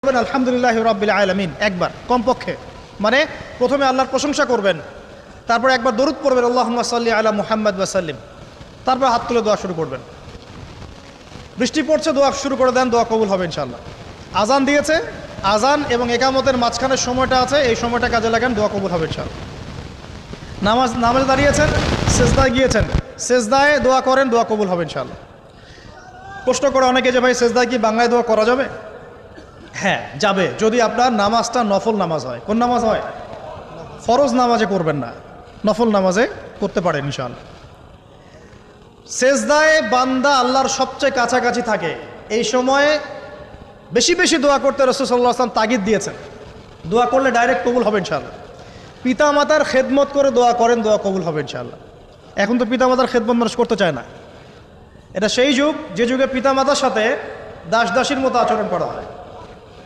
আলহামদুলিল্লাহ রাব্বিল আলামিন একবার কমপক্ষে, মানে প্রথমে আল্লাহর প্রশংসা করবেন, তারপর একবার দরুদ পড়বেন আল্লাহুম্মা সাল্লি আলা মুহাম্মাদ ওয়া সাল্লিম, তারপর হাত তুলে দোয়া শুরু করবেন। বৃষ্টি পড়ছে, দোয়া শুরু করে দেন, দোয়া কবুল হবে ইনশাআল্লাহ। আজান দিয়েছে, আজান এবং একামতের মাঝখানের সময়টা আছে, এই সময়টা কাজে লাগান, দোয়া কবুল হবে ইনশাআল্লাহ। নামাজে দাঁড়িয়েছেন, সেজদায় গিয়েছেন, সেজদায় দোয়া করেন, দোয়া কবুল হবে ইনশাআল্লাহ। প্রশ্ন করে অনেকে যে ভাই সেজদায় কি বাংলায় দোয়া করা যাবে? হ্যাঁ যাবে, যদি আপনার নামাজটা নফল নামাজ হয়। কোন নামাজ হয়? ফরজ নামাজে করবেন না, নফল নামাজে করতে পারেন ইনশাআল্লাহ। সেজদায় বান্দা আল্লাহর সবচেয়ে কাছাকাছি থাকে, এই সময়ে বেশি বেশি দোয়া করতে রাসূল সাল্লাল্লাহু আলাইহি ওয়াসাল্লাম তাগিদ দিয়েছেন। দোয়া করলে ডাইরেক্ট কবুল হবে ইনশাআল্লাহ। পিতা মাতার খেদমত করে দোয়া করেন, দোয়া কবুল হবে ইনশাআল্লাহ। এখন তো পিতা মাতার খেদমত মানুষ করতে চায় না। এটা সেই যুগ যে যুগে পিতা মাতার সাথে দাস দাসীর মতো আচরণ করা হয়।